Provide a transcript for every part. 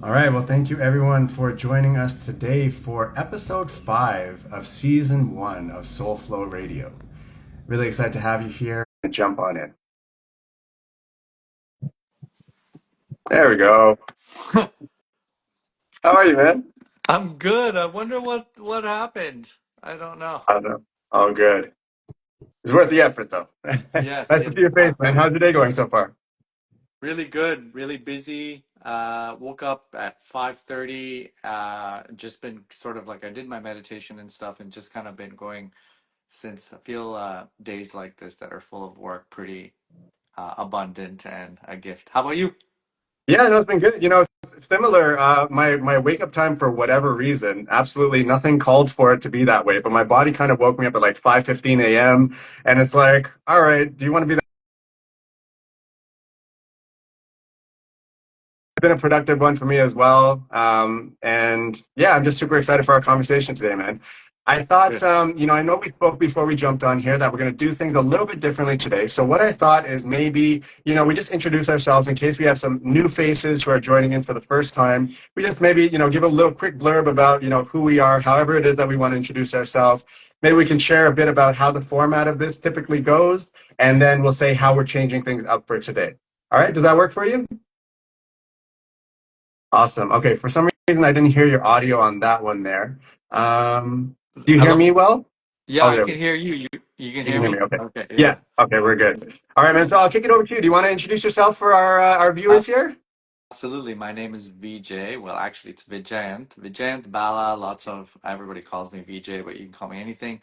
All right, well, thank you everyone for joining us today for episode 5 of season 1 of Soul Flow Radio. Really excited to have you here. Jump on in. There we go. How are you, man? I'm good. I wonder what happened. I don't know. I don't know. All good. It's worth the effort, though. Yes, Nice to see yes. your face, man. How's your day going so far? Really good. Really busy. Woke up at 5:30. Just been sort of like I did my meditation and stuff, and just kind of been going since I feel days like this that are full of work pretty abundant and a gift. How about you? Yeah, no, it's been good. Similar. My wake up time for whatever reason, absolutely nothing called for it to be that way. But my body kind of woke me up at like 5:15 a.m. And it's like, all right, do you want to be been a productive one for me as well. And yeah, I'm just super excited for our conversation today, man. I thought, Good. I know we spoke before we jumped on here that we're going to do things a little bit differently today. So what I thought is maybe, we just introduce ourselves in case we have some new faces who are joining in for the first time. We just maybe, give a little quick blurb about, who we are, however it is that we want to introduce ourselves. Maybe we can share a bit about how the format of this typically goes, and then we'll say how we're changing things up for today. All right, does that work for you? Awesome. Okay, for some reason I didn't hear your audio on that one there. Do you hear Hello? me well? Yeah, Oh, I there we can go. hear you. You can You hear can hear me. me? Okay. Okay, Yeah. yeah. Okay, we're good. All right, man. So I'll kick it over to you. Do you want to introduce yourself for our viewers here? Absolutely. My name is VJ. Well, actually, it's Vijayant. Vijayant Bala. Lots of everybody calls me VJ, but you can call me anything.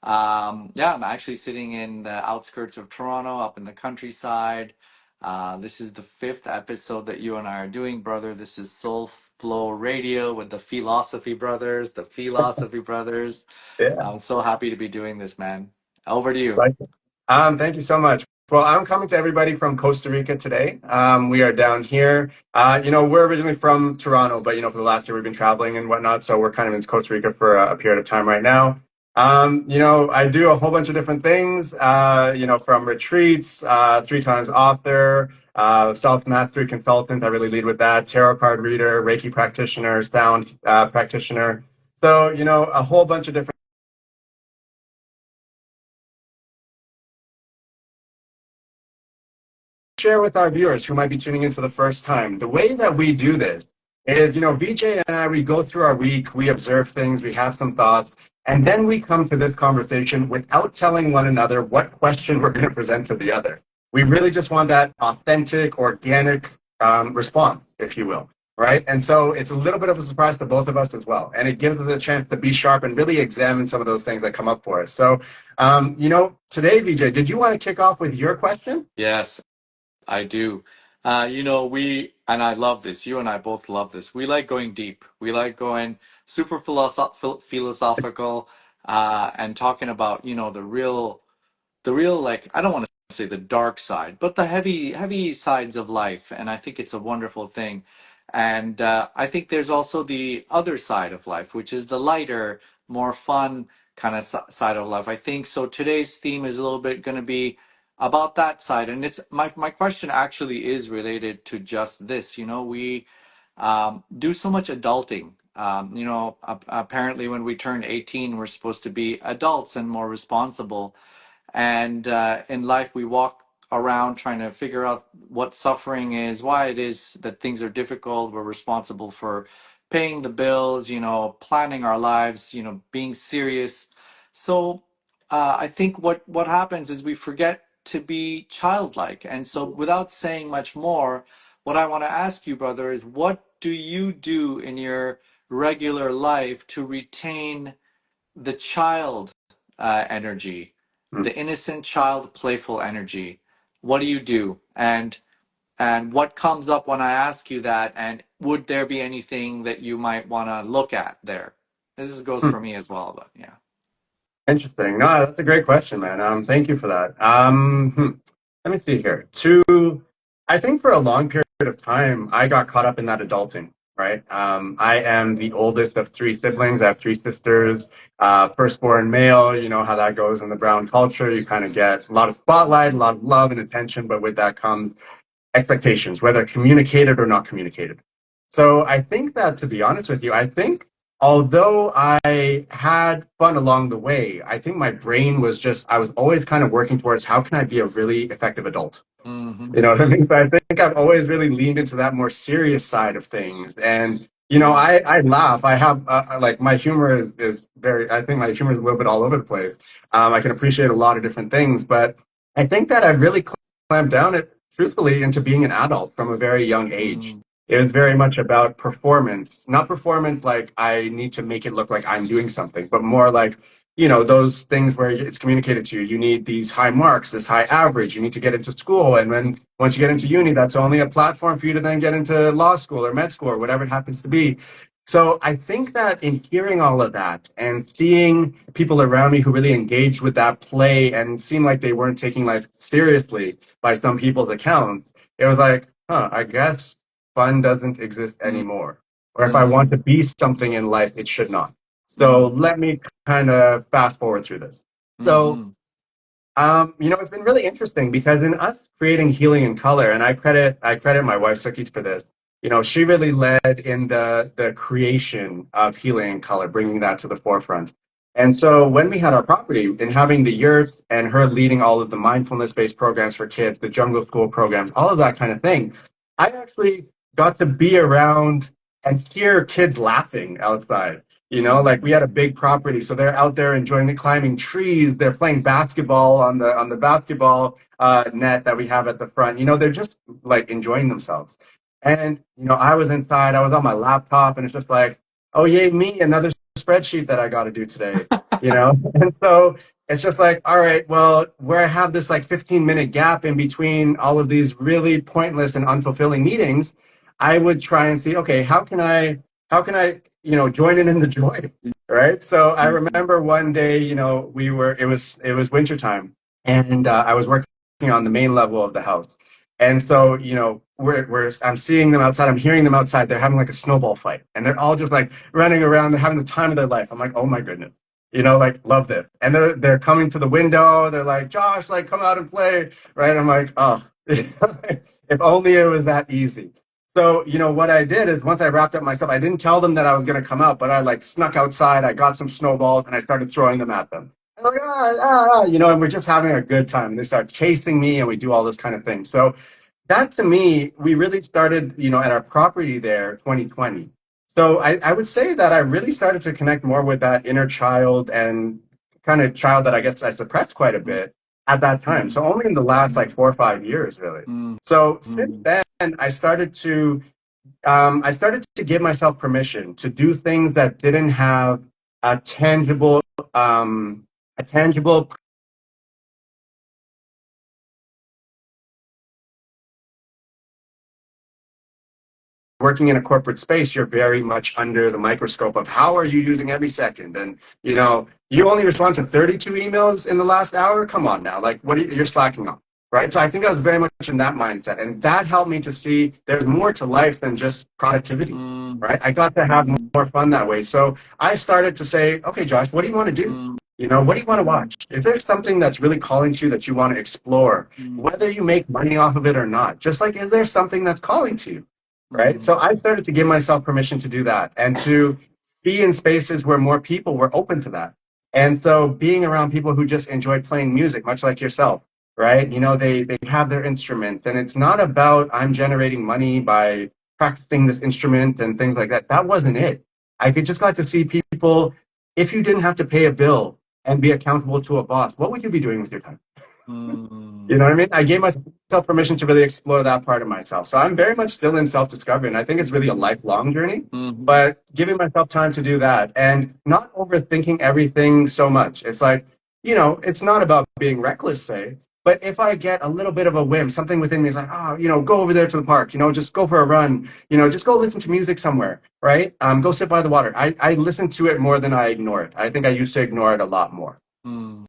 Yeah, I'm actually sitting in the outskirts of Toronto, up in the countryside. This is the fifth episode that you and I are doing, brother. This is Soul Flow Radio with the Feel-Osophy Brothers. The Feel-Osophy Brothers. Yeah. I'm so happy to be doing this, man. Over to you. Right. Thank you so much. Well, I'm coming to everybody from Costa Rica today. We are down here. We're originally from Toronto, but for the last year we've been traveling and whatnot, so we're kind of in Costa Rica for a period of time right now. I do a whole bunch of different things. From retreats, 3 times author, self mastery consultant. I really lead with that. Tarot card reader, Reiki practitioner, sound practitioner. So a whole bunch of different. Share with our viewers who might be tuning in for the first time. The way that we do this is, VJ and I, we go through our week, we observe things, we have some thoughts, and then we come to this conversation without telling one another what question we're going to present to the other. We really just want that authentic, organic response, if you will. Right. And so it's a little bit of a surprise to both of us as well. And it gives us a chance to be sharp and really examine some of those things that come up for us. So, today, VJ, did you want to kick off with your question? Yes. I do. And I love this. You and I both love this. We like going deep. We like going super philosophical, and talking about, the real, like, I don't want to say the dark side, but the heavy, heavy sides of life. And I think it's a wonderful thing. And I think there's also the other side of life, which is the lighter, more fun kind of side of life. I think so. Today's theme is a little bit going to be about that side. And it's my question actually is related to just this. We do so much adulting. Apparently, when we turn 18, we're supposed to be adults and more responsible. And in life, we walk around trying to figure out what suffering is, why it is that things are difficult. We're responsible for paying the bills, planning our lives, being serious. So I think what happens is we forget to be childlike. And so, without saying much more, what I want to ask you, brother, is what do you do in your regular life to retain the child energy, Hmm. the innocent child, playful energy? What do you do? And what comes up when I ask you that? And would there be anything that you might want to look at there? Goes Hmm. for me as well, but yeah. Interesting. No, that's a great question, man. Thank you for that. Let me see here. I think for a long period of time, I got caught up in that adulting, right? I am the oldest of 3 siblings. I have 3 sisters, firstborn male. You know how that goes in the brown culture. You kind of get a lot of spotlight, a lot of love and attention, but with that comes expectations, whether communicated or not communicated. So I think that, to be honest with you, I think although I had fun along the way, I think my brain was just, I was always kind of working towards how can I be a really effective adult? Mm-hmm. You know what I mean? So I think I've always really leaned into that more serious side of things. And, Mm. I laugh. I have, like, my humor is very, I think my humor is a little bit all over the place. I can appreciate a lot of different things, but I think that I've really clamped down it, truthfully, into being an adult from a very young age. Mm. It was very much about performance, not performance like I need to make it look like I'm doing something, but more like, those things where it's communicated to you. You need these high marks, this high average. You need to get into school. And then once you get into uni, that's only a platform for you to then get into law school or med school or whatever it happens to be. So I think that in hearing all of that and seeing people around me who really engaged with that play and seemed like they weren't taking life seriously by some people's accounts, it was like, huh, I guess fun doesn't exist anymore. Or if I want to Mm. be something in life, it should not. So Mm. let me kind of fast forward through this. So, Mm-hmm. it's been really interesting because in us creating healing in color, and I credit my wife Suki for this. She really led in the creation of healing in color, bringing that to the forefront. And so when we had our property and having the yurt and her leading all of the mindfulness based programs for kids, the jungle school programs, all of that kind of thing, I actually got to be around and hear kids laughing outside. Like we Mm. had a big property, so they're out there enjoying it, climbing trees. They're playing basketball on the basketball net that we have at the front. They're just like enjoying themselves. And I was inside. I was on my laptop, and it's just like, oh yay, me, another spreadsheet that I got to do today. And so it's just like, all right, well, where I have this like 15-minute gap in between all of these really pointless and unfulfilling meetings, I would try and see, okay, how can I join in the joy, right? So I Mm. remember one day, it was wintertime, and I was working on the main level of the house, and so I'm seeing them outside, I'm hearing them outside. They're having like a snowball fight, and they're all just like running around, they're having the time of their life. I'm like, oh my goodness, like love this, and they're coming to the window. They're like, Josh, like come out and play, right? I'm like, oh, if only it was that easy. So, what I did is once I wrapped up my stuff, I didn't tell them that I was going to come out, but I like snuck outside. I got some snowballs and I started throwing them at them. And like, and we're just having a good time. And they start chasing me and we do all this kind of thing. So that to me, we really started, at our property there, 2020. So I would say that I really started to connect more with that inner child and kind of child that I guess I suppressed quite a bit at that time. Mm. So only in the last like 4 or 5 years, really. Mm. So since Mm. then, I started to give myself permission to do things that didn't have a tangible, a tangible working in a corporate space. You're very much under the microscope of how are you using every second. And, you only respond to 32 emails in the last hour. Come on now. Like, you're slacking off. Right. So I think I was very much in that mindset. And that helped me to see there's more to life than just productivity. Mm. Right. I got to have Mm. more fun that way. So I started to say, okay, Josh, what do you want to do? Mm. What do you want to Mm. watch? Is there something that's really calling to you that you want to explore, Mm. whether you make money off of it or not? Just like, is there something that's calling to you? Right? Mm. So I started to give myself permission to do that and to be in spaces where more people were open to that. And so being around people who just enjoy playing music, much like yourself, right? They have their instruments, and it's not about I'm generating money by practicing this instrument and things like that. That wasn't it. I could just got to see people. If you didn't have to pay a bill and be accountable to a boss, what would you be doing with your time? You Mm. know what I mean? I gave myself permission to really explore that part of myself. So I'm very much still in self discovery. And I think it's really a lifelong journey, Mhm. but giving myself time to do that and not overthinking everything so much. It's like, it's not about being reckless, say, but if I get a little bit of a whim, something within me is like, oh, go over there to the park, just go for a run, just go listen to music somewhere, right? Go sit by the water. I listen to it more than I ignore it. I think I used to ignore it a lot more. Mm.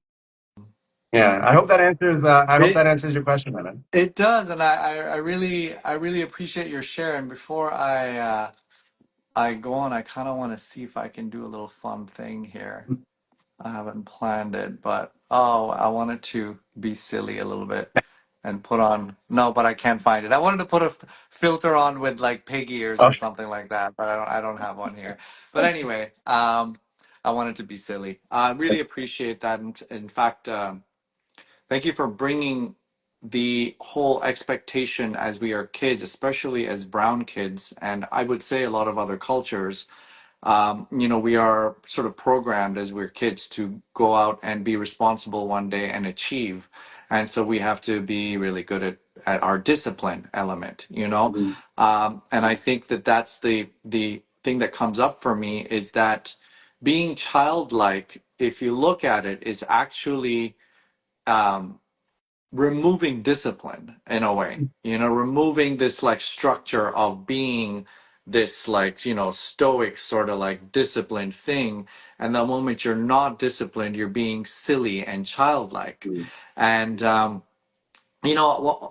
Yeah, Mm. I hope that answers your question, man. It does, and I really appreciate your share. And before I go on, I kind of want to see if I can do a little fun thing here. I haven't planned it, but I wanted to be silly a little bit. and put on. No, but I can't find it. I wanted to put a filter on with like pig ears Oh, or something like that, but I don't have one here. But anyway, I wanted to be silly. I really appreciate that. In fact, thank you for bringing the whole expectation as we are kids, especially as brown kids, and I would say a lot of other cultures. We are sort of programmed as we're kids to go out and be responsible one day and achieve. And so we have to be really good at our discipline element. mhm, And I think that that's the thing that comes up for me is that being childlike, if you look at it, is actually um, removing discipline in a way, removing this like structure of being this like, stoic sort of like disciplined thing. And the moment you're not disciplined, you're being silly and childlike. mhm, And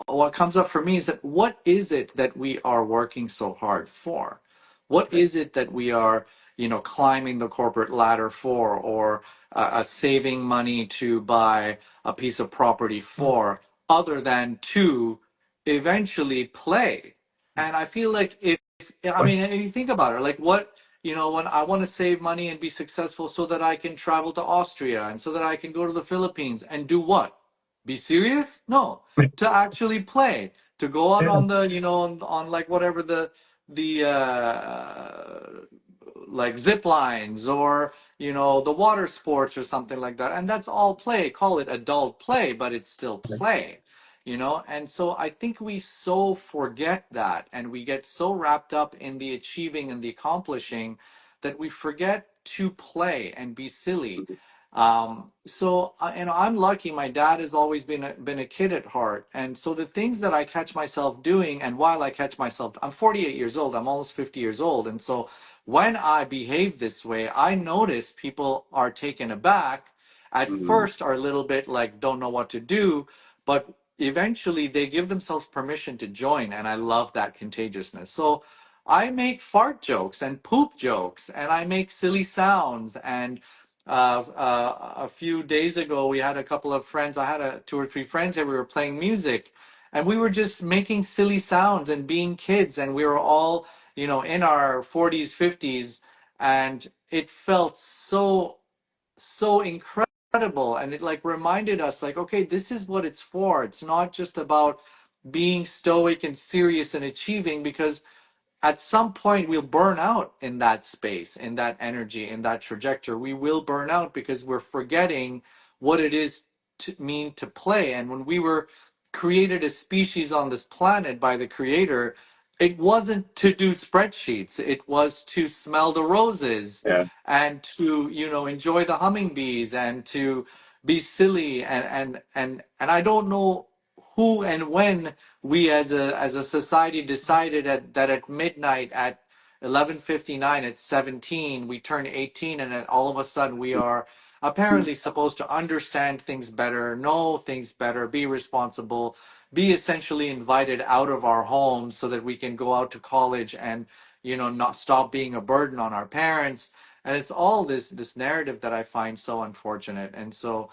what comes up for me is that what is it that we are working so hard for? What right, is it that we are, climbing the corporate ladder for, or saving money to buy a piece of property for, other than to eventually play? And I feel like I right, mean, if you think about it, like what, when I want to save money and be successful so that I can travel to Austria and so that I can go to the Philippines and do what? Be serious? No, to actually play, to go out yeah, on the, on like whatever the like zip lines, or the water sports or something like that, and that's all play. Call it adult play, but it's still play. And so I think we so forget that, and we get so wrapped up in the achieving and the accomplishing that we forget to play and be silly. So I'm lucky. My dad has always been a kid at heart, and so the things that I catch myself doing, and while I catch myself, I'm 48 years old. I'm almost 50 years old, and so when I behave this way, I notice people are taken aback. At mhm, first, are a little bit like don't know what to do, but eventually they give themselves permission to join, and I love that contagiousness. So I make fart jokes and poop jokes, and I make silly sounds, and a few days ago, we had a couple of friends. I had two or three friends here. We were playing music, and we were just making silly sounds and being kids. And we were all, in our 40s, 50s, and it felt so incredible. And it like reminded us, like, okay, this is what it's for. It's not just about being stoic and serious and achieving, because at some point we'll burn out in that space, in that energy, in that trajectory. We will burn out because we're forgetting what it is to mean to play. And when we were created as species on this planet by the creator, it wasn't to do spreadsheets. It was to smell the roses yeah, and to, enjoy the hummingbees and to be silly. And I don't know who and when we as a society decided that at midnight at 11:59 at 17 we turn 18, and then all of a sudden we are apparently supposed to understand things better, know things better, be responsible, be essentially invited out of our homes so that we can go out to college and not stop being a burden on our parents. And it's all this narrative that I find so unfortunate. And so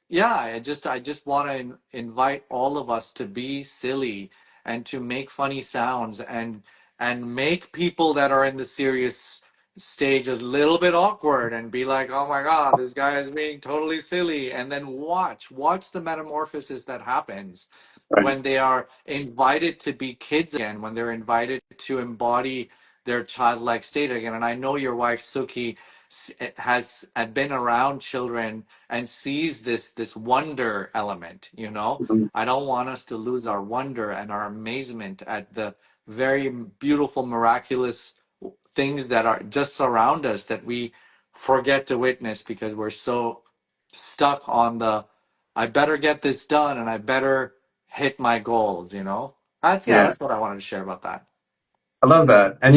yeah, I just want to invite all of us to be silly and to make funny sounds and make people that are in the serious stage a little bit awkward and be like, "Oh my God, this guy is being totally silly." And then watch the metamorphosis that happens right, when they are invited to be kids again, when they're invited to embody their childlike state again. And I know your wife Suki has had been around children and sees this wonder element. mhm, I don't want us to lose our wonder and our amazement at the very beautiful, miraculous things that are just surround us, that we forget to witness because we're so stuck on the I better get this done and I better hit my goals. That's yeah, yeah. that's what I wanted to share about that. I love that. And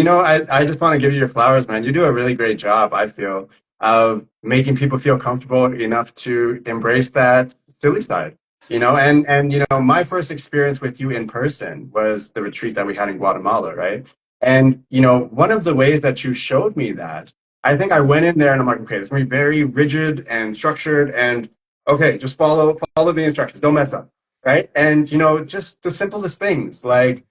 I just want to give you your flowers, man. You do a really great job, I feel, of making people feel comfortable enough to embrace that silly side. My first experience with you in person was the retreat that we had in Guatemala, right? And one of the ways that you showed me that, I think I went in there and I'm like, okay, this is gonna be very rigid and structured and okay, just follow the instructions. Don't mess up. right? And just the simplest things like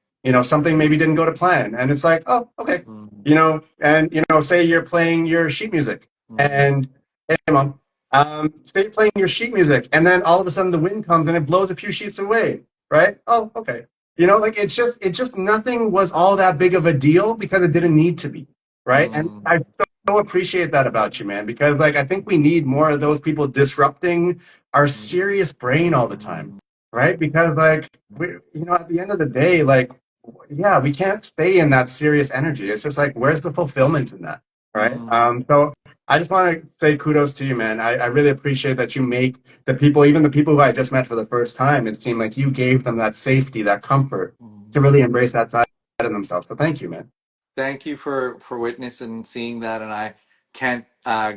something maybe didn't go to plan, and it's like, oh, okay, Mm, and say you're playing your sheet music, mm, and hey, mom, say you're playing your sheet music, and then all of a sudden the wind comes and it blows a few sheets away, right? Oh, okay. Like it's just nothing was all that big of a deal because it didn't need to be, right? And mm, I so appreciate that about you, man, because like I think we need more of those people disrupting our serious brain all the time, mm, right? Because like at the end of the day, like yeah, we can't stay in that serious energy. It's just like where's the fulfillment in that, right? mm, So I just want to say kudos to you, man. I really appreciate that you make the people, even the people who I just met for the first time, it seemed like you gave them that safety, that comfort to mm. really embrace that side of themselves. So thank you, man. Thank you for witnessing and seeing that, and I can't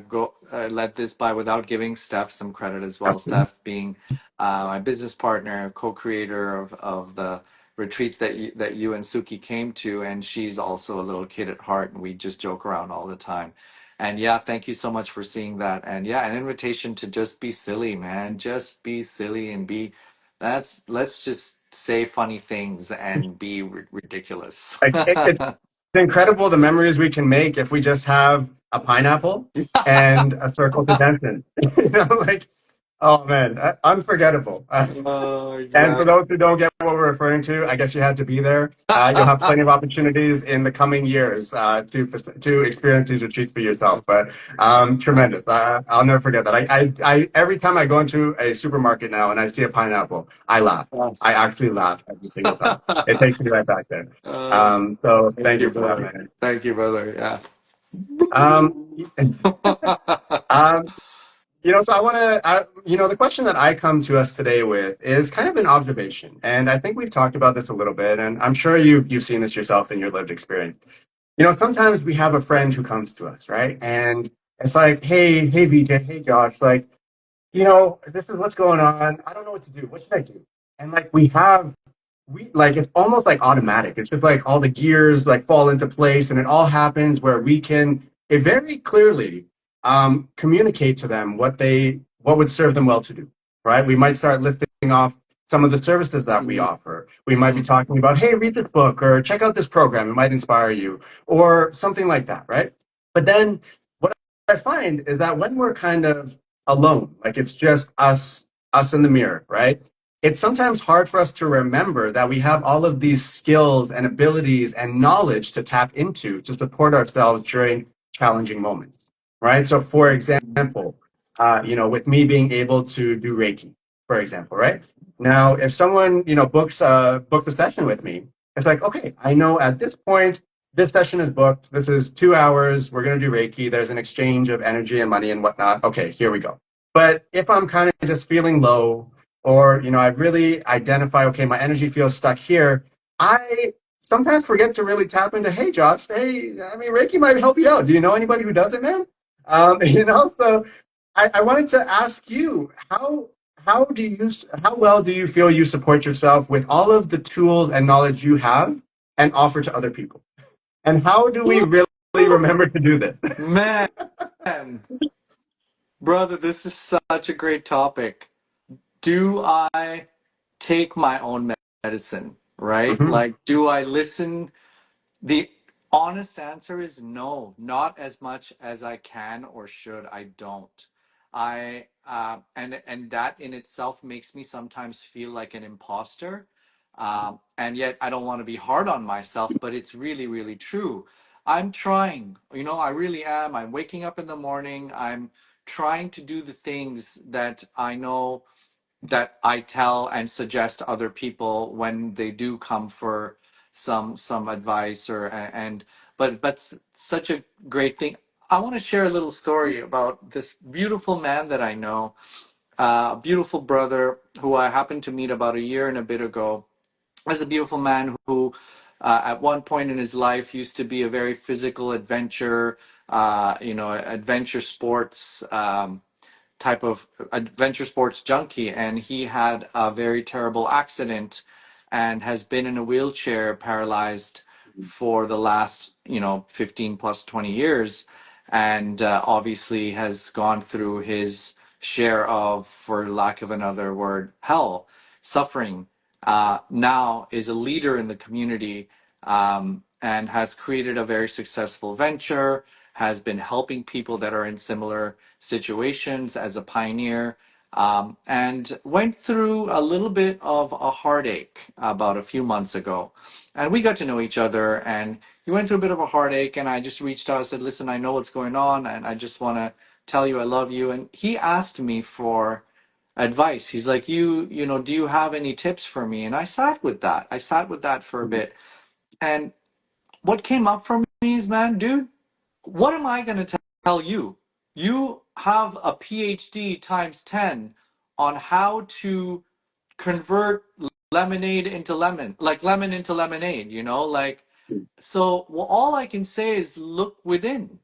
go let this by without giving Steph some credit as well. Absolutely. Steph being my business partner, co-creator of the retreats that you and Suki came to, and she's also a little kid at heart, and we just joke around all the time. And yeah, thank you so much for seeing that. And yeah, an invitation to just be silly, man. Just be silly and be. Let's just say funny things and be ridiculous. Like it's incredible the memories we can make if we just have a pineapple and a circle to dance in. Like, oh man, unforgettable. Oh, And for exactly. those who don't get what we're referring to, I guess you had to be there. You'll have plenty of opportunities in the coming years to experience these retreats for yourself. But tremendous. I'll never forget that. Every time I go into a supermarket now and I see a pineapple, I laugh. I actually laugh every single time. It takes me right back there. Uh, So thank thank you, you for that, brother. man. Thank you, brother. Yeah. Um, um, so I want to, the question that I come to us today with is kind of an observation, and I think we've talked about this a little bit, and I'm sure you've seen this yourself in your lived experience. Sometimes we have a friend who comes to us, right, and it's like, hey, VJ, hey, Josh, like, this is what's going on. I don't know what to do. What should I do? And like we like it's almost like automatic. It's just like all the gears like fall into place, and it all happens where we can it very clearly communicate to them what would serve them well to do. Right? We might start lifting off some of the services that we Mm, offer. We might be mm, talking about, hey, read this book or check out this program. It might inspire you or something like that. Right? But then what I find is that when we're kind of alone, like it's just us in the mirror, right? It's sometimes hard for us to remember that we have all of these skills and abilities and knowledge to tap into to support ourselves during challenging moments, right? So, for example, with me being able to do Reiki, for example, right? Now, if someone books a session with me, it's like, okay, I know at this point this session is booked. This is 2 hours. We're going to do Reiki. There's an exchange of energy and money and whatnot. Okay, here we go. But if I'm kind of just feeling low, or I really identify, okay, my energy feels stuck here, I sometimes forget to really tap into, hey, Josh, hey, I mean, Reiki might help you out. Do you know anybody who does it, man? So I wanted to ask you, how well do you feel you support yourself with all of the tools and knowledge you have and offer to other people? And how do we really remember to do this? man, brother, this is such a great topic. Do I take my own medicine, right? Mhm. Like, do I listen? The honest answer is no, not as much as I can or should. I don't. And that in itself makes me sometimes feel like an imposter. And yet I don't want to be hard on myself, but it's really, really true. I'm trying, I really am. I'm waking up in the morning. I'm trying to do the things that I know that I tell and suggest to other people when they do come for some advice and but such a great thing. I want to share a little story about this beautiful man that I know, a beautiful brother who I happened to meet about a year and a bit ago. As a beautiful man who, at one point in his life, used to be a very physical adventure sports. Type of adventure sports junkie, and he had a very terrible accident and has been in a wheelchair paralyzed for the last 15 plus 20 years, and obviously has gone through his share of, for lack of another word, hell. suffering, now is a leader in the community, and has created a very successful venture, has been helping people that are in similar situations as a pioneer, and went through a little bit of a heartache about a few months ago. And we got to know each other, and he went through a bit of a heartache, and I just reached out and said, listen, I know what's going on, and I just want to tell you I love you. And he asked me for advice. He's like, you know, do you have any tips for me? And I sat with that. I sat with that for a bit. And what came up for me is, man, dude, what am I going to tell you? You have a PhD times 10 on how to convert lemonade into lemon, like lemon into lemonade, you know, like, so well, all I can say is look within.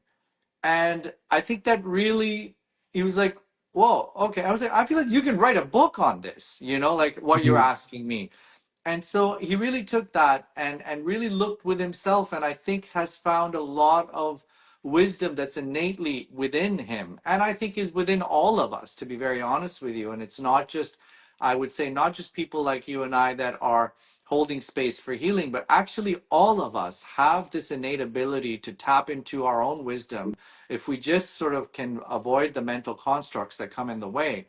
And I think that really, he was like, whoa, okay. I was like, I feel like you can write a book on this, you know, like what you're Mhm. asking me. And so he really took that and really looked with himself, and I think has found a lot of wisdom that's innately within him, and I think is within all of us, to be very honest with you. And it's not just, I would say, not just people like you and I that are holding space for healing, but actually all of us have this innate ability to tap into our own wisdom if we just sort of can avoid the mental constructs that come in the way.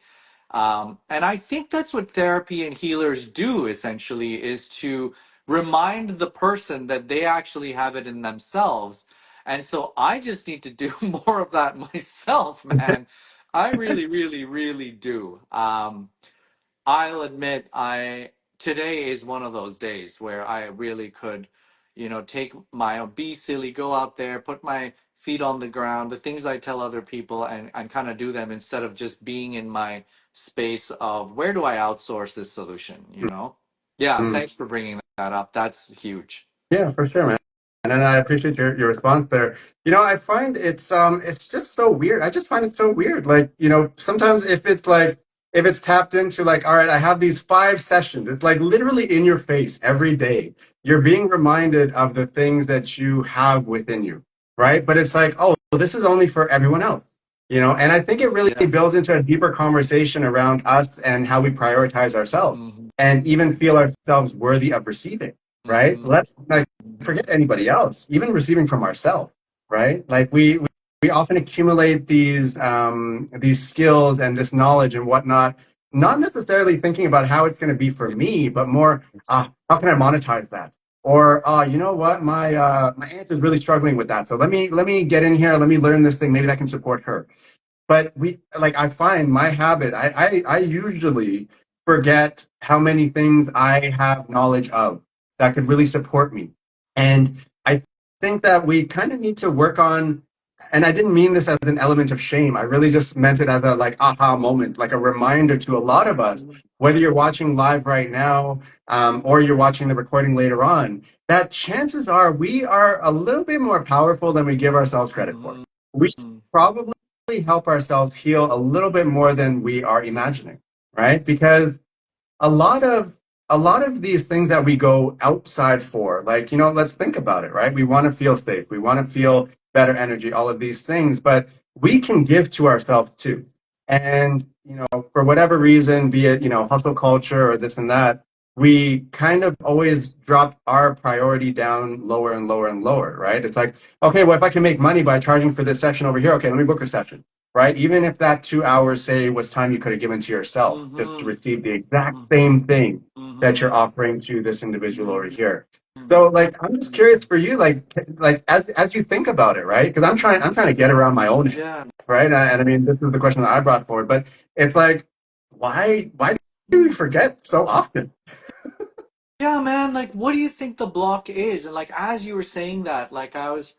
And I think that's what therapy and healers do essentially, is to remind the person that they actually have it in themselves. And so I just need to do more of that myself, man. I really, really, really do. I'll admit, I today is one of those days where I really could, you know, take my be silly, go out there, put my feet on the ground, the things I tell other people, and kind of do them instead of just being in my space of where do I outsource this solution, you know? Yeah, Mhm. thanks for bringing that up. That's huge. Yeah, for sure, man. And I appreciate your response there. You know, I find it's just so weird. I just find it so weird. Like, you know, sometimes if it's tapped into like, all right, I have these 5 sessions. It's like literally in your face every day. You're being reminded of the things that you have within you, right? But it's like, oh, this is only for everyone else. You know, and I think it really builds Yes. into a deeper conversation around us and how we prioritize ourselves Mm-hmm. and even feel ourselves worthy of receiving, right? Mm-hmm. Let's like forget anybody else, even receiving from ourselves, right? Like we often accumulate these skills and this knowledge and whatnot, not necessarily thinking about how it's going to be for me, but more how can I monetize that? Or you know what, my aunt is really struggling with that, so let me get in here, let me learn this thing, maybe that can support her. But I find my habit, I usually forget how many things I have knowledge of that could really support me. And I think that we kind of need to work on, and I didn't mean this as an element of shame. I really just meant it as a like aha moment, like a reminder to a lot of us, whether you're watching live right now, or you're watching the recording later on, that chances are we are a little bit more powerful than we give ourselves credit for. We should Mm-hmm. probably help ourselves heal a little bit more than we are imagining, right? Because a lot of a lot of these things that we go outside for, like, you know, let's think about it, right? We want to feel safe, we want to feel better energy, all of these things, but we can give to ourselves too. And you know, for whatever reason, be it, you know, hustle culture or this and that, we kind of always drop our priority down lower and lower and lower, right? It's like, okay, well, if I can make money by charging for this session over here, okay, let me book a session, right? Even if that 2 hours, say, was time you could have given to yourself just to Mm-hmm. receive the exact Mm-hmm. same thing that you're Mm-hmm. offering to this individual over Mm-hmm. here. So, like, I'm just curious for you, like as you think about it, right? Because I'm trying to get around my own head, Yeah. right? And I mean, this is the question that I brought forward, but it's like, why do we forget so often? Yeah, man, like what do you think the block is? And like as you were saying that, like I was,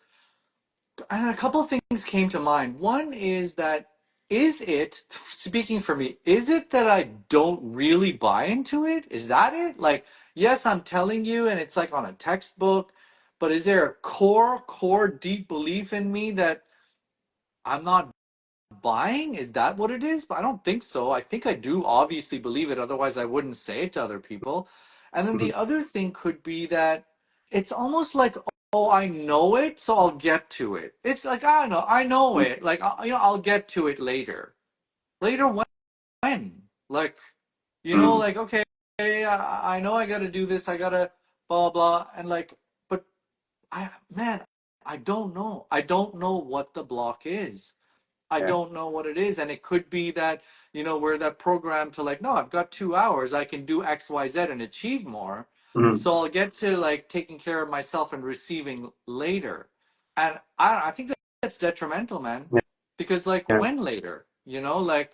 and a couple of things came to mind. One is that, is it, speaking for me, is it that I don't really buy into it? Is that it? Like, yes, I'm telling you, and it's like on a textbook, but is there a core deep belief in me that I'm not buying? Is that what it is? But I don't think so. I think I do obviously believe it, otherwise I wouldn't say it to other people. And then the other thing could be that it's almost like, oh, I know it, so I'll get to it. It's like, I don't know, I know it. Like, you know, I'll get to it later. Later when? Like, you know, like, okay, I know I got to do this. I got to blah, blah. And like, but man, I don't know. I don't know what the block is. I Yeah. don't know what it is. And it could be that, we're that program to like, no, I've got 2 hours. I can do X, Y, Z and achieve more. Mhm. So I'll get to like taking care of myself and receiving later. And I think that's detrimental, man. Yeah. Because like Yeah. when later, like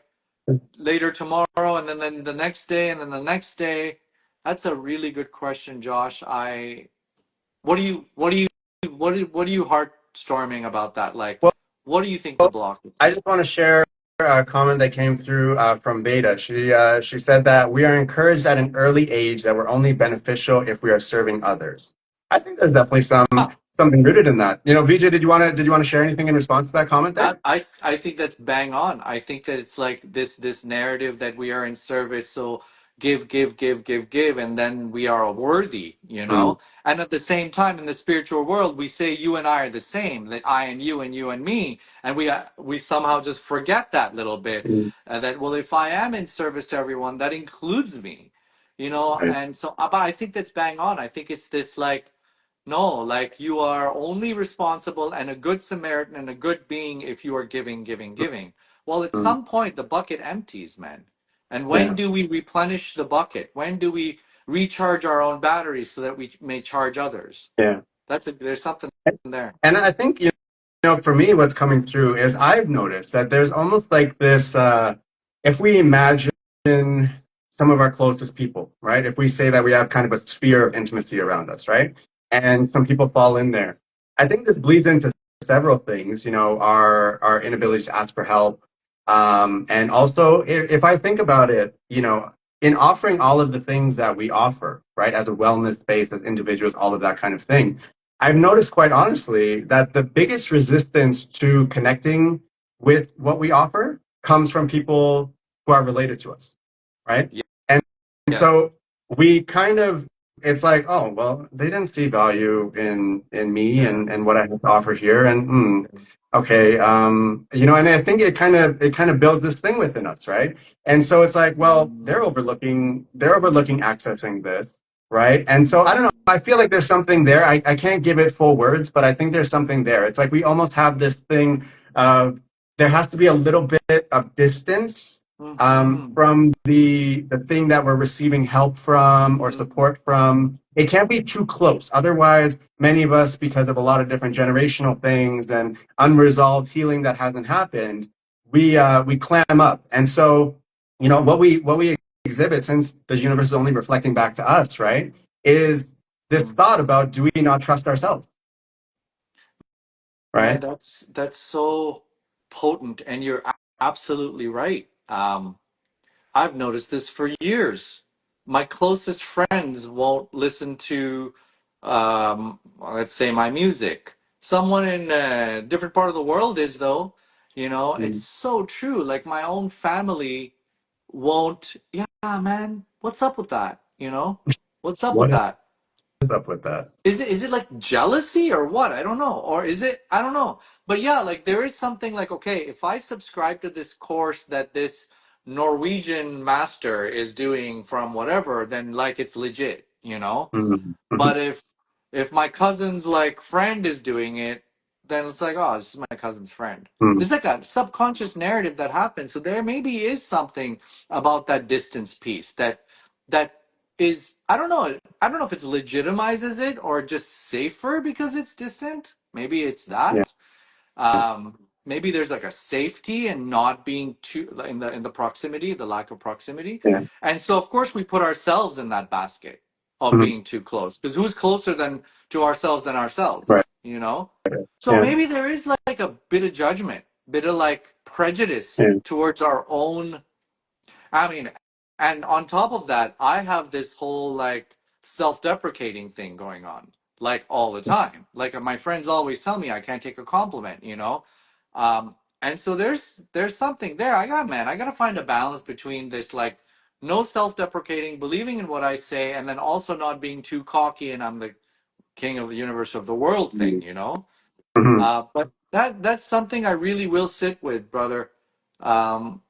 later tomorrow and then the next day and then the next day. That's a really good question, Josh. What are you heart storming about that? Like, Well, what do you think the block I is? just want to share a comment that came through from Beta. She said that we are encouraged at an early age that we're only beneficial if we are serving others. I think there's definitely Huh. something rooted in that. VJ, did you want to share anything in response to that comment I, there? I I think that's bang on. I think that it's like this narrative that we are in service, so give, give, give, give, give, and then we are worthy, Mm, And at the same time, in the spiritual world, we say you and I are the same, that I and you and me, and we somehow just forget that little bit. mm, That well, if I am in service to everyone, that includes me, right. And so, but I think that's bang on. I think it's this like no, like you are only responsible and a good Samaritan and a good being if you are giving, giving, giving. Well, at Mm, some point the bucket empties, man. And when yeah. do we replenish the bucket? When do we recharge our own batteries so that we may charge others? Yeah. There's something there. And I think, for me, what's coming through is I've noticed that there's almost like this, if we imagine some of our closest people, right? If we say that we have kind of a sphere of intimacy around us, right? And some people fall in there. I think this bleeds into several things, our inability to ask for help. And also, if I think about it, in offering all of the things that we offer, right, as a wellness space, as individuals, all of that kind of thing, I've noticed quite honestly that the biggest resistance to connecting with what we offer comes from people who are related to us, right? Ye- And Yes. so we kind of, it's like, oh, well, they didn't see value in me Yeah. and what I have to offer here. And okay, and I think it kind of builds this thing within us, right? And so it's like, well, they're overlooking accessing this, right? And so I don't know. I feel like there's something there. I can't give it full words, but I think there's something there. It's like we almost have this thing of there has to be a little bit of distance Mm-hmm. from the thing that we're receiving help from or Mm-hmm. support from. It can't be too close. Otherwise, many of us, because of a lot of different generational things and unresolved healing that hasn't happened, we clam up. And so, what we exhibit, since the universe is only reflecting back to us, right, is this thought about, do we not trust ourselves, Man, right? that's so potent, and you're absolutely right. I've noticed this for years. My closest friends won't listen to, let's say, my music. Someone in a different part of the world is, though. It's Mm. so true. Like my own family won't, yeah, man, what's up with that? What's up with What is that? up with that? Is it like jealousy or what? I don't know. Or is it I don't know. But yeah, like there is something like, okay, if I subscribe to this course that this Norwegian master is doing from whatever, then like it's legit. Mm. Mhm. But if my cousin's like friend is doing it, then it's like, oh, this is my cousin's friend. Mm. There's like a subconscious narrative that happens. So there maybe is something about that distance piece that is I don't know if it's legitimizes it or just safer because it's distant. Maybe it's Yeah. that. Maybe there's like a safety and not being too in the proximity, the lack of proximity. Yeah. And so of course we put ourselves in that basket of Mhm. being too close. Because who's closer than to ourselves than Right. ourselves? So Yeah. maybe there is like a bit of judgment, bit of like prejudice Yeah. towards our own. I mean, and on top of that, I have this whole like self-deprecating thing going on, like all the time. Like my friends always tell me I can't take a compliment. And so there's something there. I gotta find a balance between this like no self-deprecating, believing in what I say, and then also not being too cocky and I'm the king of the universe of the world thing. Mhm. But that's something I really will sit with, brother. Um,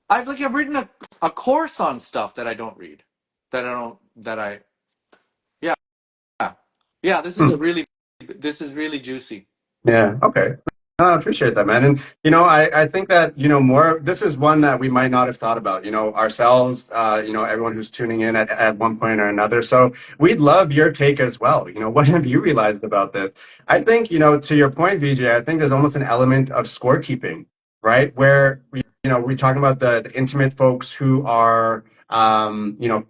I've written a course on stuff that I don't read, that I don't, that I, yeah, yeah. This is really juicy. Yeah. Okay. No, I appreciate that, man. And I think that more. This is one that we might not have thought about. Ourselves. Everyone who's tuning in at one point or another. So we'd love your take as well. What have you realized about this? I think to your point, VJ. I think there's almost an element of scorekeeping, right? Where we're talking about the intimate folks who are.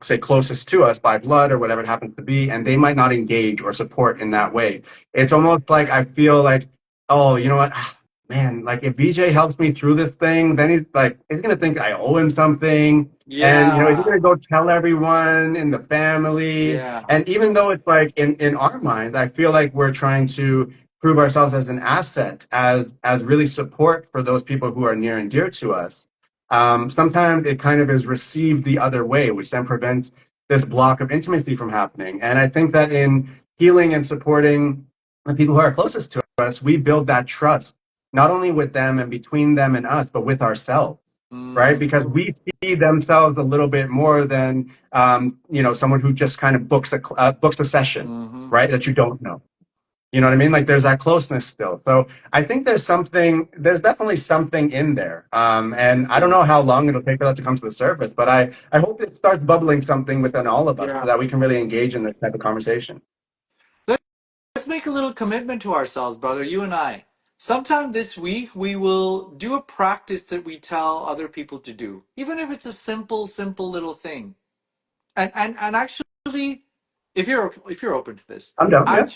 Say closest to us by blood or whatever it happens to be, and they might not engage or support in that way. It's almost like I feel like, oh, you know what? Man, like if VJ helps me through this thing, then he's gonna think I owe him something. And he's Yeah, gonna go tell everyone in the family. yeah. And even though it's like in our minds, I feel like we're trying to prove ourselves as an asset, as really support for those people who are near and dear to us. Sometimes it kind of is received the other way, which then prevents this block of intimacy from happening. And I think that in healing and supporting the people who are closest to us, we build that trust, not only with them and between them and us, but with ourselves, right? Because Mm-hmm. we see themselves a little bit more than, someone who just kind of books a session, Mm-hmm. right? That you don't know. You know what I mean? Like there's that closeness still. So I think there's definitely something in there. And I don't Yeah, know how long it'll take for that to come to the surface, but I hope it starts bubbling something within all of us so yeah. that we can really engage in this type of conversation. Let's make a little commitment to ourselves, brother, you and I. Sometime this week, we will do a practice that we tell other people to do, even if it's a simple, simple little thing. And actually, if you're open to this, I'm down, yeah.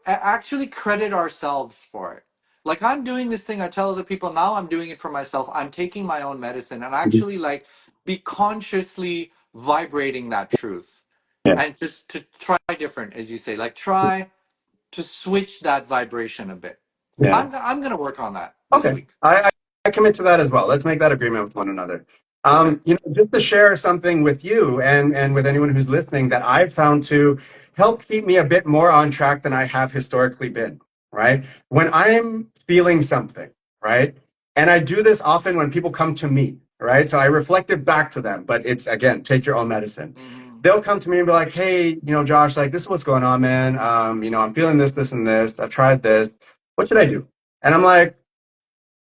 actually credit ourselves for it. Like I'm doing this thing, I tell other people now. I'm doing it for myself. I'm taking my own medicine, and Mhm. actually like be consciously vibrating that truth, Yeah. and just to try different, as you say, like try to switch that vibration a bit. Yeah. I'm gonna work on that this Okay. week. I commit to that as well. Let's make that agreement with one another. Okay. Just to share something with you and with anyone who's listening that I've found to help keep me a bit more on track than I have historically been, right? When I'm feeling something, right? And I do this often when people come to me, right? So I reflect it back to them, but it's again, take your own medicine. Mm-hmm. They'll come to me and be like, hey, Josh, like this is what's going on, man. I'm feeling this, this, and this. I've tried this. What should I do? And I'm like,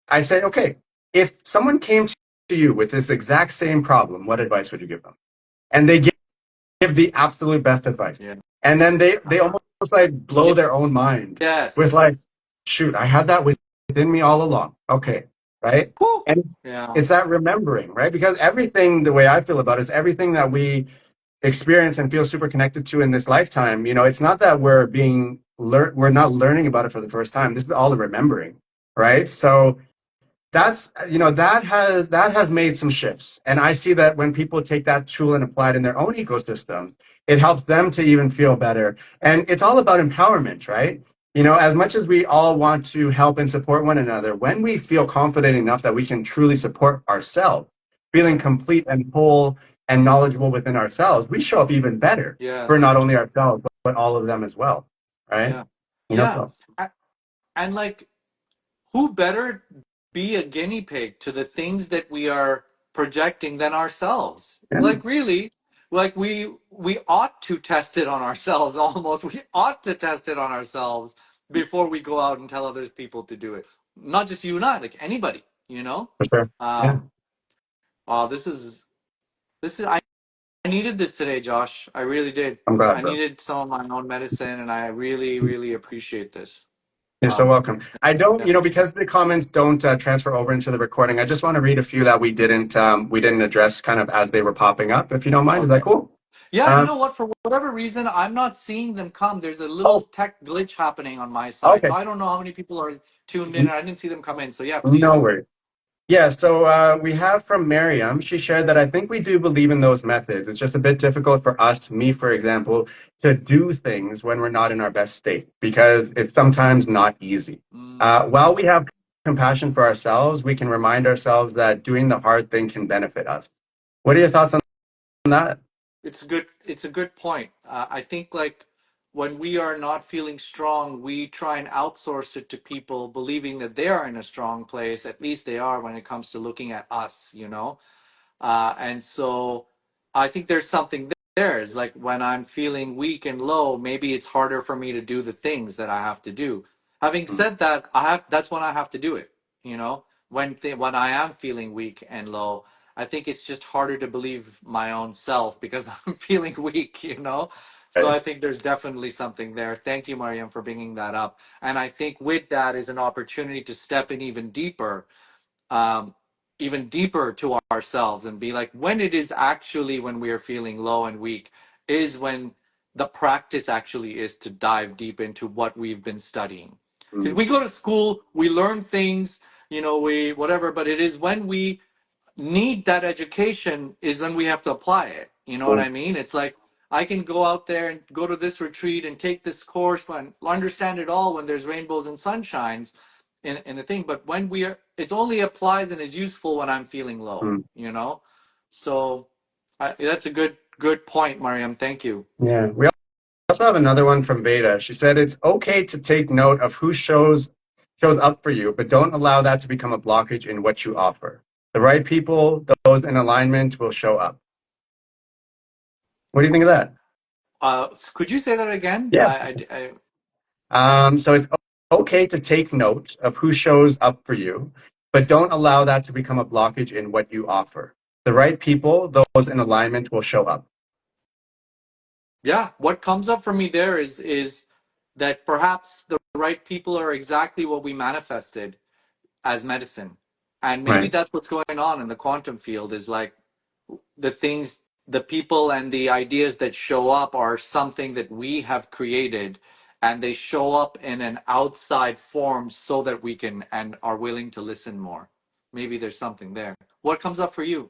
I say, okay, if someone came to you with this exact same problem, what advice would you give them? And they give the absolute best advice. Yeah. And then they almost like blow their own mind with like, Yes. shoot, I had that within me all along. Okay, right? Whew. And Yeah. it's that remembering, right? Because everything, the way I feel about it, is everything that we experience and feel super connected to in this lifetime. It's not that we're not learning about it for the first time. This is all the remembering, right? So that has made some shifts, and I see that when people take that tool and apply it in their own ecosystem, it helps them to even feel better. And it's all about empowerment, right? As much as we all want to help and support one another, when we feel confident enough that we can truly support ourselves, feeling Yeah. complete and whole and knowledgeable within ourselves, we show up even better for not Yes. only ourselves but all of them as well, right? Yeah. Yeah. So A- And like, who better be a guinea pig to the things that we are projecting than ourselves? yeah, Like, really, like we ought to test it on ourselves almost. We ought to test it on ourselves before we go out and tell other people to do it. Not just you and I, like anybody, you know? for sure. Yeah, Um, oh, this is I needed this today, Josh. I really did. I'm glad, I bro. needed some of my own medicine, and I really, really appreciate this. You're so Um, welcome. I don't, yeah. because the comments don't transfer over into the recording. I just want to read a few that we didn't address kind of as they were popping up. If you don't mind, is that Okay. cool? Yeah, you Um, know what? For whatever reason, I'm not seeing them come. There's a little oh, tech glitch happening on my side, so okay. I don't know how many people are tuned in, and I didn't see them come in. So yeah, please No do. worries. Yeah, so we have from Miriam. She shared that I think we do believe in those methods. It's just a bit difficult for us, me, for example, to do things when we're not in our best state because it's sometimes not easy. Mm. While we have compassion for ourselves, we can remind ourselves that doing the hard thing can benefit us. What are your thoughts on that? It's a good point. I think like when we are not feeling strong, we try and outsource it to people, believing that they are in a strong place. At least they are when it comes to looking at us, you know. And so I think there's something there. Is like when I'm feeling weak and low, maybe it's harder for me to do the things that I have to do. Having Mm. said that, that's when I have to do it. You know, when I am feeling weak and low, I think it's just harder to believe my own self because I'm feeling weak. You know, so Okay. I think there's definitely something there. Thank you, Mariam, for bringing that up. And I think with that is an opportunity to step in um, even deeper to ourselves and be like, when it is actually when we are feeling low and weak, is when the practice actually is to dive deep into what we've been studying. Because Mm. we go to school, we learn things, you know, we whatever, but it is when we need that education is when we have to apply it. You know what Cool. I mean? It's like I can go out there and go to this retreat and take this course and understand it all when there's rainbows and sunshines in the thing. But when we are, it only applies and is useful when I'm feeling low. Mm. You know, so that's a good point, Mariam. Thank you. Yeah. We also have another one from Veda. She said it's okay to take note of who shows up for you, but don't allow that to become a blockage in what you offer. The right people, those in alignment, will show up. What do you think of that? Could you say that again? Yeah. So it's okay to take note of who shows up for you, but don't allow that to become a blockage in what you offer. The right people, those in alignment, will show up. Yeah, what comes up for me there is that perhaps the right people are exactly what we manifested as medicine. And maybe Right. that's what's going on in the quantum field is like the things, the people and the ideas that show up are something that we have created and they show up in an outside form so that we can and are willing to listen more. Maybe there's something there. What comes up for you?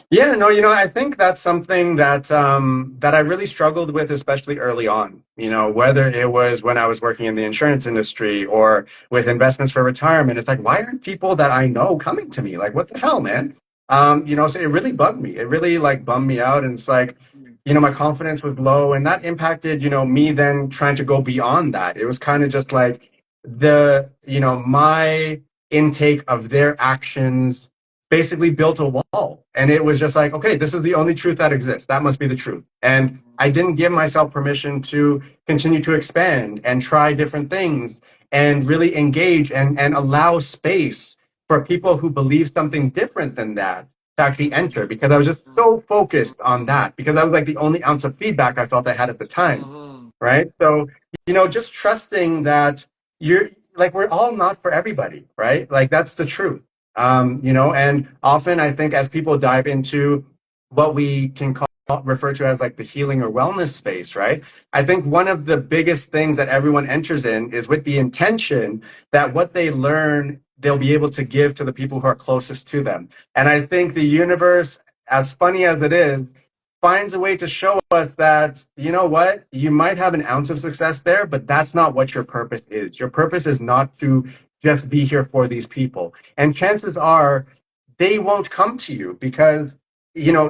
Yeah, no, I think that's something that I really struggled with, especially early on. Whether it was when I was working in the insurance industry or with investments for retirement, it's like, why aren't people that I know coming to me? Like, what the hell, man? So it really bugged me. It really like bummed me out, and it's like, my confidence was low, and that impacted, me then trying to go beyond that. It was kind of just like my intake of their actions basically built a wall. And it was just like, okay, this is the only truth that exists. That must be the truth. And I didn't give myself permission to continue to expand and try different things and really engage and allow space for people who believe something different than that to actually enter, because I was just so focused on that, because that was like the only ounce of feedback I felt I had at the time. Mm-hmm. Right. So, just trusting that you're like, we're all not for everybody. Right. Like, that's the truth. And often I think as people dive into what we can refer to as like the healing or wellness space, right? I think one of the biggest things that everyone enters in is with the intention that what they learn, they'll be able to give to the people who are closest to them. And I think the universe, as funny as it is, finds a way to show us that, you know what, you might have an ounce of success there, but that's not what your purpose is. Your purpose is not to just be here for these people. And chances are they won't come to you because,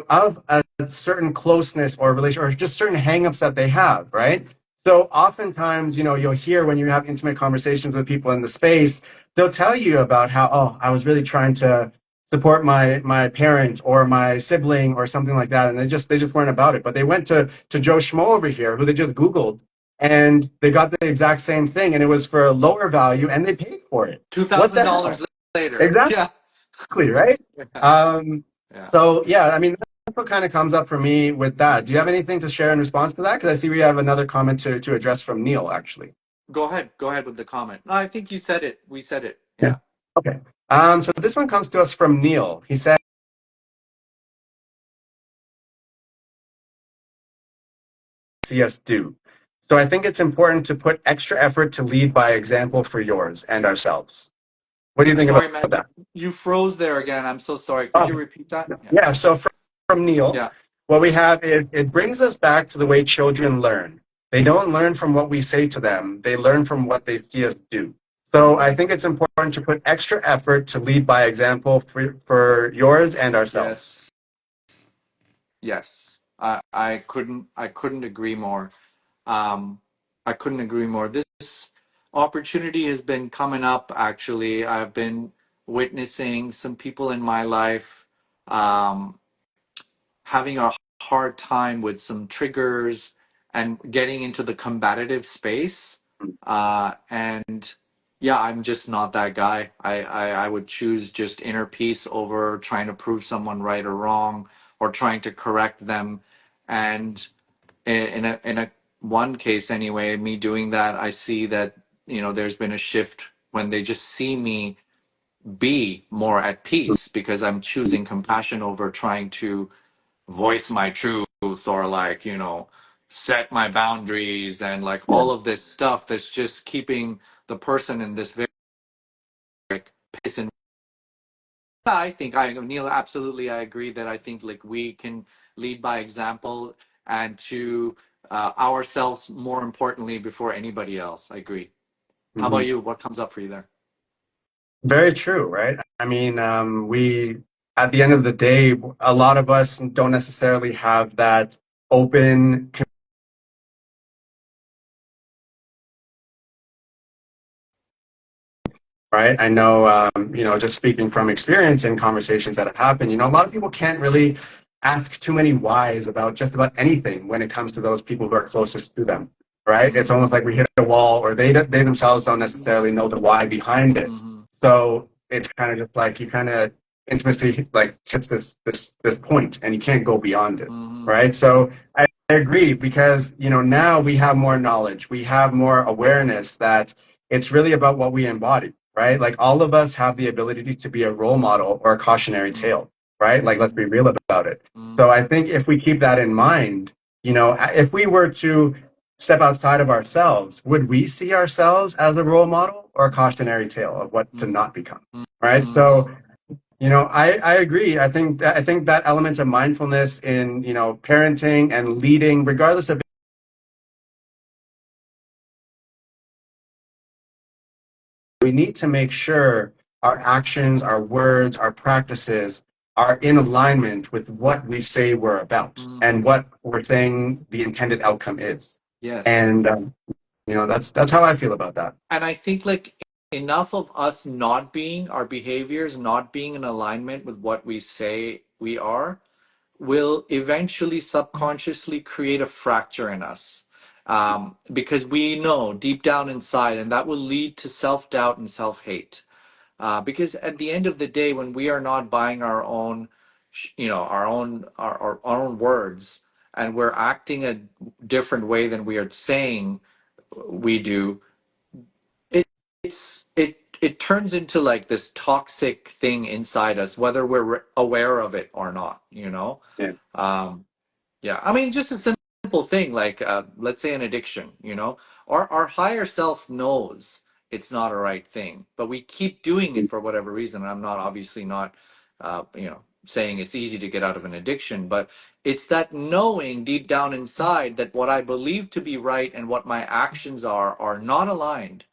of a certain closeness or relation or just certain hangups that they have, right? So oftentimes, you'll hear when you have intimate conversations with people in the space, they'll tell you about how, oh, I was really trying to support my parent or my sibling or something like that, and they just weren't about it. But they went to Joe Schmo over here, who they just Googled, and they got the exact same thing, and it was for a lower value, and they paid for it. two What thousand the hell? dollars later. Exactly, Yeah. right? Yeah. Um, Yeah. so yeah, I mean, that's what kind of comes up for me with that. Do you have anything to share in response to that? Because I see we have another comment to address from Neil, actually. Go ahead. Go ahead with the comment. No, I think you said it. We said it. Yeah. Yeah. Okay. So this one comes to us from Neil. He said, "See us do." So I think it's important to put extra effort to lead by example for yours and ourselves. What do you think about Sorry, man. that? You froze there again. I'm so sorry. Could you Oh, repeat that? Yeah. yeah. So from Neil, Yeah. what we have is it brings us back to the way children learn. They don't learn from what we say to them. They learn from what they see us do. So I Mm. think it's important to put extra effort to lead by example for yours and ourselves. Yes. Yes. I couldn't agree more. Um, I couldn't agree more. This opportunity has been coming up actually. I've been witnessing some people in my life. um, having a hard time with some triggers and getting into the combative space. And yeah, I'm just not that guy. I would choose just inner peace over trying to prove someone right or wrong or trying to correct them. And in a one case anyway, me doing that, I see that, there's been a shift when they just see me be more at peace because I'm choosing compassion over trying to voice my truth or like, set my boundaries and like Yeah. all of this stuff that's just keeping the person in this very like, pace. And I think Neil, absolutely, I agree that I think like we can lead by example and to ourselves more importantly before anybody else. I agree. How about Mhm. you? What comes up for you there? Very true, right? I mean, we, at the end of the day, a lot of us don't necessarily have that open, right? I know, just speaking from experience in conversations that have happened, a lot of people can't really ask too many whys about just about anything when it comes to those people who are closest to them, right? It's Mm-hmm. almost like we hit a wall, or they themselves don't necessarily know the why behind it. Mm-hmm. So it's kind of just like you kind of intimacy like hits this point, and you can't go beyond it, Mm-hmm. right? So I agree because now we have more knowledge, we have more awareness that it's really about what we embody, right? Like all of us have the ability to be a role model or a cautionary tale, right? Like let's Mm-hmm. be real about it. So Mm-hmm. I think if we keep that in mind, if we were to step outside of ourselves, would we see ourselves as a role model or a cautionary tale of what to not become, right? Mm-hmm. So I agree. I think that element of mindfulness in parenting and leading, regardless of, we need to make sure our actions, our words, our practices are in alignment with what we say we're about Mm-hmm. and what we're saying the intended outcome is. Yes. And that's how I feel about that. And I think like enough of us not being our behaviors, not being in alignment with what we say we are, will eventually subconsciously create a fracture in us. Because we know deep down inside, and that will lead to self doubt and self hate. Because at the end of the day, when we are not buying our own, our own words, and we're acting a different way than we are saying we do, it it turns into like this toxic thing inside us, whether we're aware of it or not. Yeah. Um, yeah, I mean, just a simple thing like, let's say an addiction, our higher self knows it's not a right thing, but we keep doing it for whatever reason. I'm not obviously not, saying it's easy to get out of an addiction, but it's that knowing deep down inside that what I believe to be right and what my actions are not aligned.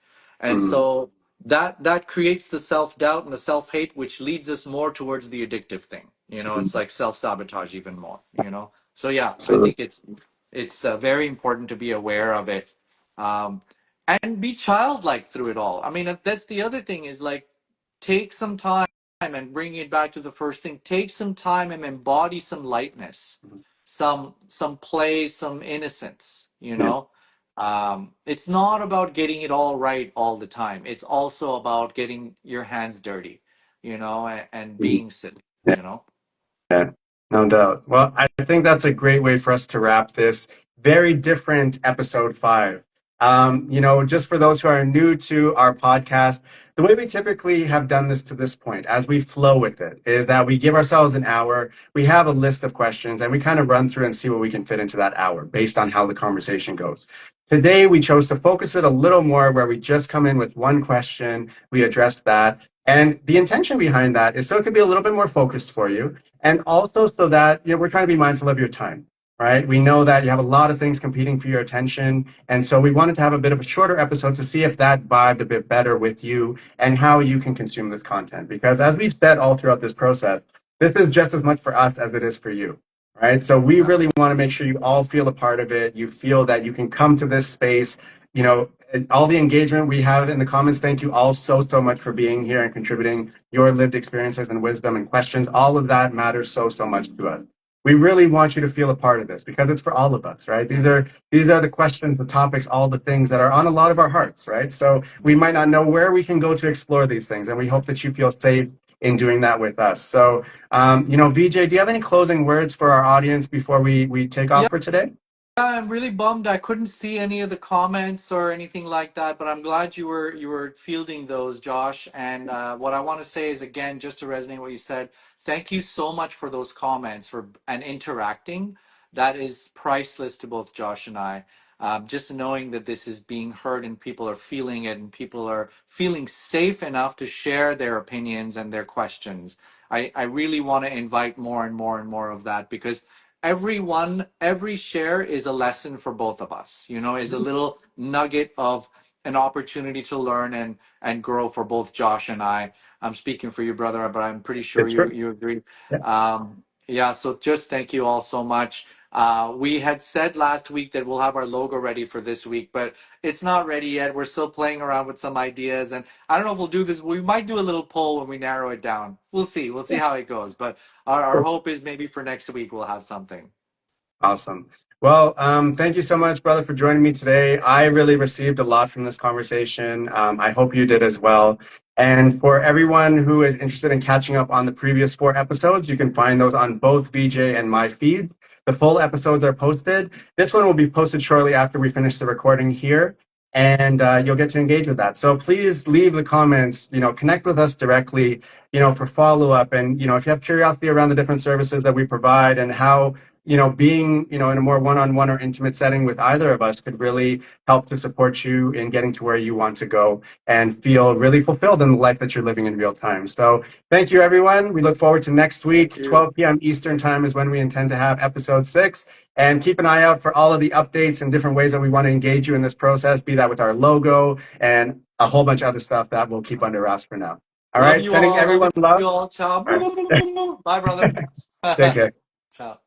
And Mm, so that creates the self-doubt and the self-hate, which leads us more towards the addictive thing. It's mm, like self-sabotage even more. So yeah, I absolutely. think it's very important to be aware of it, um, and be childlike through it all. I mean, that's the other thing is like take some time and bring it back to the first thing. Take some time and embody some lightness, some play, some innocence. Yeah. It's not about getting it all right all the time. It's also about getting your hands dirty, and Mm, being silly. yeah. You know. Yeah, no doubt. Well, I think that's a great way for us to wrap this very different episode 5. Just for those who are new to our podcast, the way we typically have done this to this point, as we flow with it, is that we give ourselves an hour, we have a list of questions, and we kind of run through and see what we can fit into that hour based on how the conversation goes. Today, we chose to focus it a little more where we just come in with one question, we address that. And the intention behind that is so it could be a little bit more focused for you, and also so that we're trying to be mindful of your time, right? We know that you have a lot of things competing for your attention, and so we wanted to have a bit of a shorter episode to see if that vibed a bit better with you and how you can consume this content. Because as we've said all throughout this process, this is just as much for us as it is for you, right? So we Yeah. really want to make sure you all feel a part of it. You feel that you can come to this space, you know, all the engagement we have in the comments. Thank you all so much for being here and contributing your lived experiences and wisdom and questions. All of that matters so much to us. We really want you to feel a part of this because it's for all of us, right? Yeah. These are the questions, the topics, all the things that are on a lot of our hearts, right? So we might not know where we can go to explore these things, and we hope that you feel safe in doing that with us. So, VJ, do you have any closing words for our audience before we take off Yeah. for today? Yeah, I'm really bummed I couldn't see any of the comments or anything like that, but I'm glad you were fielding those, Josh. And what I want to say is again, just to resonate what you said, thank you so much for those comments for and interacting. That is priceless to both Josh and I. Just knowing that this is being heard and people are feeling it and people are feeling safe enough to share their opinions and their questions. I really want to invite more and more and more of that because every share is a lesson for both of us, is a little nugget of an opportunity to learn and grow for both Josh and I. I'm speaking for you, brother, but I'm pretty sure It's true. you agree. Yeah. Yeah, so just thank you all so much. We had said last week that we'll have our logo ready for this week, but it's not ready yet. We're still playing around with some ideas, and I don't know if we'll do this. We might do a little poll when we narrow it down. We'll see. We'll see how it goes. But our hope is maybe for next week we'll have something. Awesome. Well, thank you so much, brother, for joining me today. I really received a lot from this conversation. I hope you did as well. And for everyone who is interested in catching up on the previous 4 episodes, you can find those on both VJ and my feeds. The full episodes are posted. This one will be posted shortly after we finish the recording here, and you'll get to engage with that. So please leave the comments, connect with us directly, for follow-up. And, if you have curiosity around the different services that we provide and how being, in a more one-on-one or intimate setting with either of us could really help to support you in getting to where you want to go and feel really fulfilled in the life that you're living in real time. So thank you, everyone. We look forward to next Thank week. you. 12 p.m. Eastern time is when we intend to have episode 6. And keep an eye out for all of the updates and different ways that we want to engage you in this process, be that with our logo and a whole bunch of other stuff that we'll keep under wraps for now. All Love right. you Sending all. everyone Love love. you all. Ciao. All right. Bye, brother. Take care. Ciao.